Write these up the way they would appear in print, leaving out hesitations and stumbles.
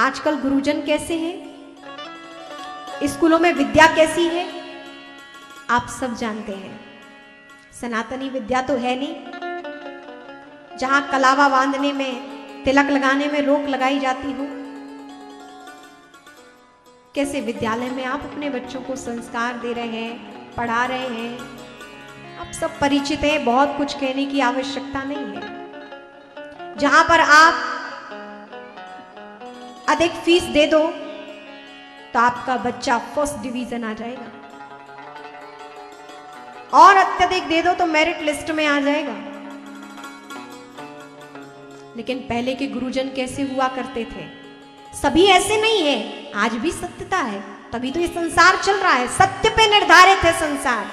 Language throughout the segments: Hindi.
आजकल गुरुजन कैसे हैं, स्कूलों में विद्या कैसी है, आप सब जानते हैं। सनातनी विद्या तो है नहीं, जहां कलावा बांधने में, तिलक लगाने में रोक लगाई जाती हो। कैसे विद्यालय में आप अपने बच्चों को संस्कार दे रहे हैं, पढ़ा रहे हैं, आप सब परिचित हैं, बहुत कुछ कहने की आवश्यकता नहीं है। जहां पर आप अधिक फीस दे दो तो आपका बच्चा फर्स्ट डिवीजन आ जाएगा, और अत्यधिक दे दो तो मेरिट लिस्ट में आ जाएगा। लेकिन पहले के गुरुजन कैसे हुआ करते थे? सभी ऐसे नहीं है, आज भी सत्यता है, तभी तो ये संसार चल रहा है, सत्य पे निर्धारित है संसार।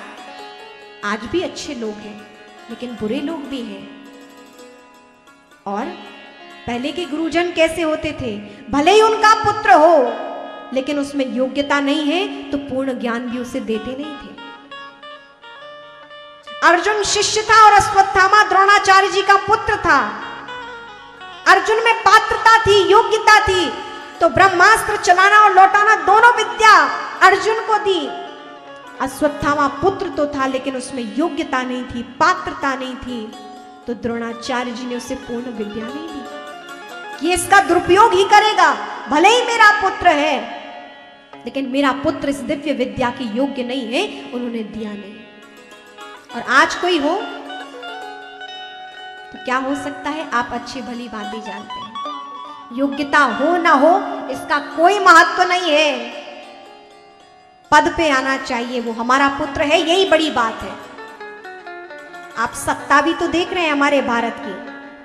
आज भी अच्छे लोग हैं, लेकिन बुरे लोग भी हैं। और पहले के गुरुजन कैसे होते थे? भले ही उनका पुत्र हो, लेकिन उसमें योग्यता नहीं है तो पूर्ण ज्ञान भी उसे देते नहीं थे। अर्जुन शिष्य था और अश्वत्थामा द्रोणाचार्य जी का पुत्र था। अर्जुन में पात्रता थी, योग्यता थी, तो ब्रह्मास्त्र चलाना और लौटाना दोनों विद्या अर्जुन को दी। अश्वत्थामा पुत्र तो था, लेकिन उसमें योग्यता नहीं थी, पात्रता नहीं थी, तो द्रोणाचार्य जी ने उसे पूर्ण विद्या नहीं दी कि इसका दुरुपयोग ही करेगा। भले ही मेरा पुत्र है, लेकिन मेरा पुत्र इस दिव्य विद्या की योग्य नहीं है, उन्होंने दिया नहीं। और आज कोई हो तो क्या हो सकता है? आप अच्छी भली बातें जानते हैं, योग्यता हो ना हो इसका कोई महत्व नहीं है, पद पे आना चाहिए, वो हमारा पुत्र है, यही बड़ी बात है। आप सत्ता भी तो देख रहे हैं हमारे भारत की,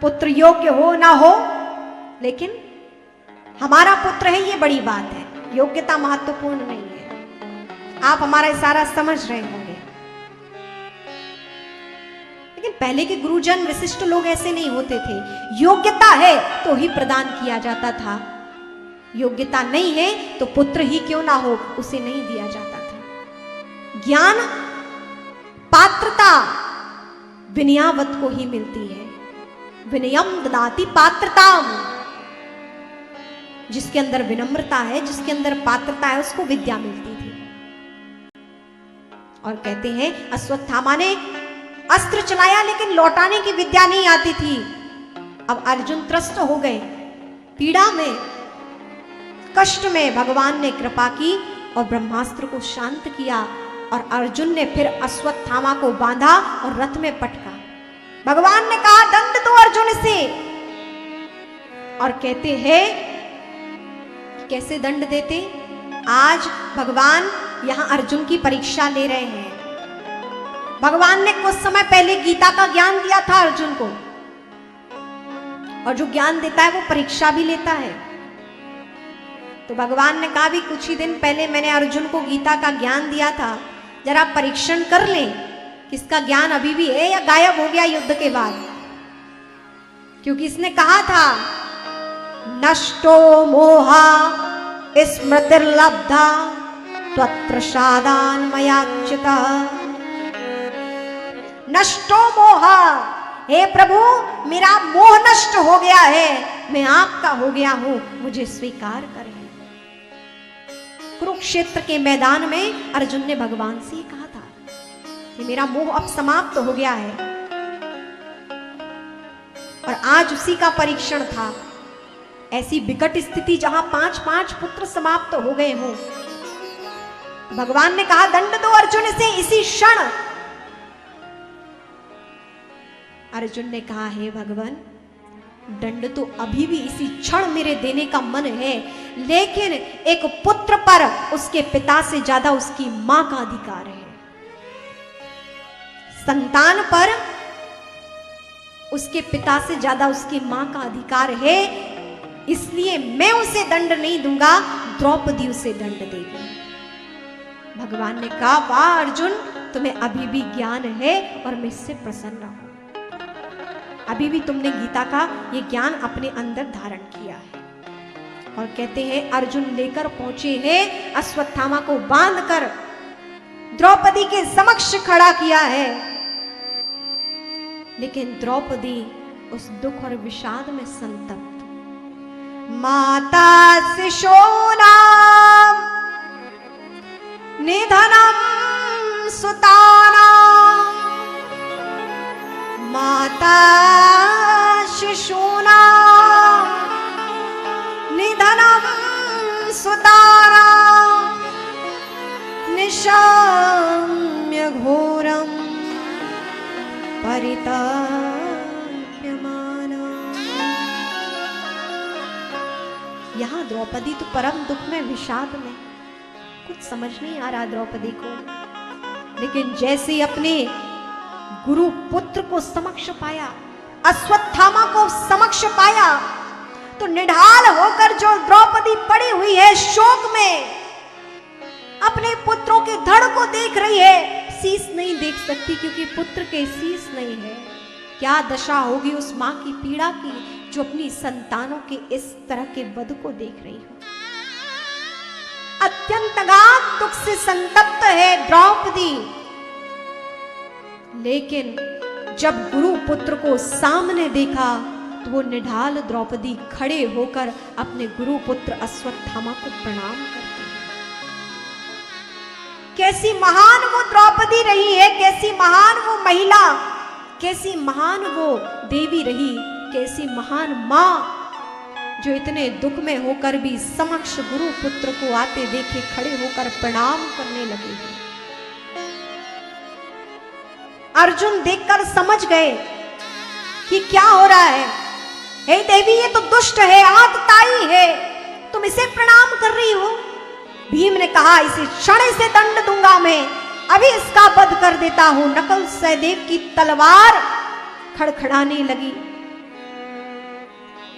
पुत्र योग्य हो ना हो, लेकिन हमारा पुत्र है, ये बड़ी बात है, योग्यता महत्वपूर्ण नहीं है। आप हमारा इशारा समझ रहे होंगे। लेकिन पहले के गुरुजन विशिष्ट लोग ऐसे नहीं होते थे, योग्यता है तो ही प्रदान किया जाता था, योग्यता नहीं है तो पुत्र ही क्यों ना हो उसे नहीं दिया जाता था। ज्ञान, पात्रता विनयावत को ही मिलती है, विनयम ददाति पात्रताम। जिसके अंदर विनम्रता है, जिसके अंदर पात्रता है, उसको विद्या मिलती थी। और कहते हैं अश्वत्थामा ने अस्त्र चलाया, लेकिन लौटाने की विद्या नहीं आती थी। अब अर्जुन त्रस्त हो गए, पीड़ा में, कष्ट में भगवान ने कृपा की और ब्रह्मास्त्र को शांत किया, और अर्जुन ने फिर अश्वत्थामा को बांधा और रथ में पटका। भगवान ने कहा दंड दो अर्जुन से, और कहते हैं कैसे दंड देते? आज भगवान यहां अर्जुन की परीक्षा ले रहे हैं। भगवान ने कुछ समय पहले गीता का ज्ञान दिया था अर्जुन को, और जो ज्ञान देता है वो परीक्षा भी लेता है। तो भगवान ने कहा भी कुछ ही दिन पहले मैंने अर्जुन को गीता का ज्ञान दिया था, जरा परीक्षण कर लें कि इसका ज्ञान अभी भी है या गायब हो गया युद्ध के बाद। क्योंकि इसने कहा था नष्टो मोहा स्मृतिर्लब्धा त्वत्प्रसादान् मयाच्युता। नष्टो मोहा, हे प्रभु मेरा मोह नष्ट हो गया है, मैं आपका हो गया हूं, मुझे स्वीकार करें। कुरुक्षेत्र के मैदान में अर्जुन ने भगवान से कहा था कि मेरा मोह अब समाप्त हो गया है। और आज उसी का परीक्षण था। ऐसी विकट स्थिति जहां 5-5 पुत्र समाप्त हो गए हों, भगवान ने कहा दंड दो अर्जुन से इसी क्षण। अर्जुन ने कहा हे भगवान, दंड तो अभी भी इसी क्षण मेरे देने का मन है, लेकिन एक पुत्र पर उसके पिता से ज्यादा उसकी मां का अधिकार है। संतान पर उसके पिता से ज्यादा उसकी मां का अधिकार है, इसलिए मैं उसे दंड नहीं दूंगा, द्रौपदी उसे दंड देगी। भगवान ने कहा वाह अर्जुन, तुम्हें अभी भी ज्ञान है और मैं इससे प्रसन्न हूं। अभी भी तुमने गीता का ये ज्ञान अपने अंदर धारण किया है। और कहते हैं अर्जुन लेकर पहुंचे हैं, अश्वत्थामा को बांधकर द्रौपदी के समक्ष खड़ा किया है। लेकिन द्रौपदी उस दुख और विषाद में संतप्त, माता शिशूनां निधनं सुतानां, माता शिशूनां निधनं सुतानां, निशम्य घोरं परिताप्यमाना। यहाँ द्रौपदी तो परम दुख में, विषाद में, कुछ समझ नहीं आ रहा द्रौपदी को। लेकिन जैसे अपने गुरु पुत्र को समक्ष पाया, अश्वत्थामा को समक्ष पाया, तो निढाल होकर जो द्रौपदी पड़ी हुई है शोक में, अपने पुत्रों के धड़ को देख रही है, शीश नहीं देख सकती क्योंकि पुत्र के शीश नहीं है। क्या दशा होगी उस मां की पीड़ा की जो अपनी संतानों के इस तरह के वध को देख रही हो। अत्यंत अगाध दुख से संतप्त है द्रौपदी। लेकिन जब गुरु पुत्र को सामने देखा तो वो निढाल द्रौपदी खड़े होकर अपने गुरु पुत्र अश्वत्थामा को प्रणाम करती है। कैसी महान वो द्रौपदी रही है, कैसी महान वो महिला, कैसी महान वो देवी रही, कैसी महान मां जो इतने दुख में होकर भी समक्ष गुरु पुत्र को आते देखे खड़े होकर प्रणाम करने लगे हैं। अर्जुन देखकर समझ गए कि क्या हो रहा है। हे देवी, ये तो दुष्ट है, आतताई है, तुम इसे प्रणाम कर रही हो। भीम ने कहा, इसे क्षण से दंड दूंगा मैं, अभी इसका वध कर देता हूं। नकुल सहदेव की तलवार खड़खड़ाने लगी,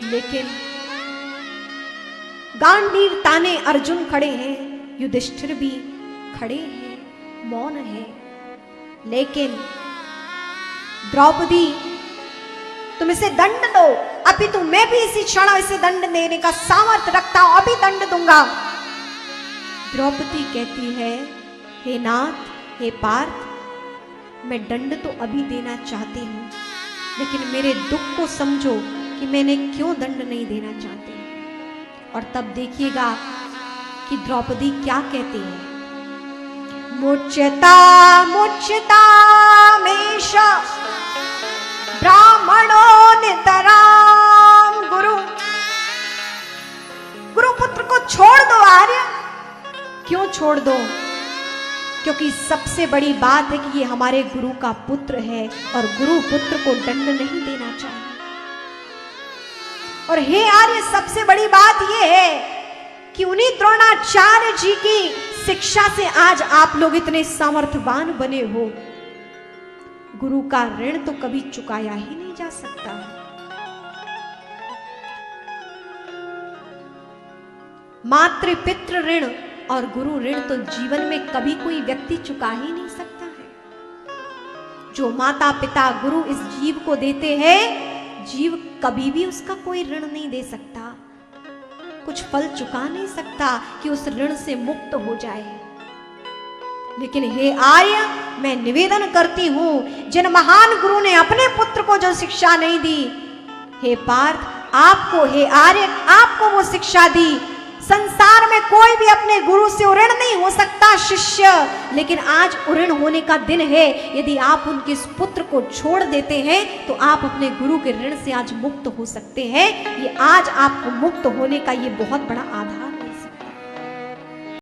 लेकिन गांडीव ताने अर्जुन खड़े हैं, युधिष्ठिर भी खड़े हैं, मौन है। लेकिन द्रौपदी, तुम इसे दंड दो, अभी तो मैं भी इसी क्षण इसे दंड देने का सामर्थ्य रखता हूं, अभी दंड दूंगा। द्रौपदी कहती है, हे नाथ, हे पार्थ, मैं दंड तो अभी देना चाहती हूं, लेकिन मेरे दुख को समझो कि मैंने क्यों दंड नहीं देना चाहती। और तब देखिएगा कि द्रौपदी क्या कहती है। मुच्यता मुच्यता मेष ब्राह्मणो नितराम गुरु। गुरु पुत्र को छोड़ दो आर्य। क्यों छोड़ दो? क्योंकि सबसे बड़ी बात है कि ये हमारे गुरु का पुत्र है और गुरु पुत्र को दंड नहीं देना चाहिए। और हे आर्य, सबसे बड़ी बात यह है कि उन्हीं द्रोणाचार्य जी की शिक्षा से आज आप लोग इतने सामर्थ्यवान बने हो। गुरु का ऋण तो कभी चुकाया ही नहीं जा सकता। मातृ पितृ ऋण और गुरु ऋण तो जीवन में कभी कोई व्यक्ति चुका ही नहीं सकता है। जो माता पिता गुरु इस जीव को देते हैं, जीव कभी भी उसका कोई ऋण नहीं दे सकता, कुछ फल चुका नहीं सकता कि उस ऋण से मुक्त हो जाए। लेकिन हे आर्य, मैं निवेदन करती हूं, जिन महान गुरु ने अपने पुत्र को जो शिक्षा नहीं दी, हे पार्थ, आपको, हे आर्य, आपको वो शिक्षा दी। संसार में कोई भी अपने गुरु से ऋण नहीं हो सकता शिष्य, लेकिन आज ऋण होने का दिन है। यदि आप उनके इस पुत्र को छोड़ देते हैं तो आप अपने गुरु के ऋण से आज मुक्त हो सकते हैं। ये आज आपको मुक्त होने का ये बहुत बड़ा आधार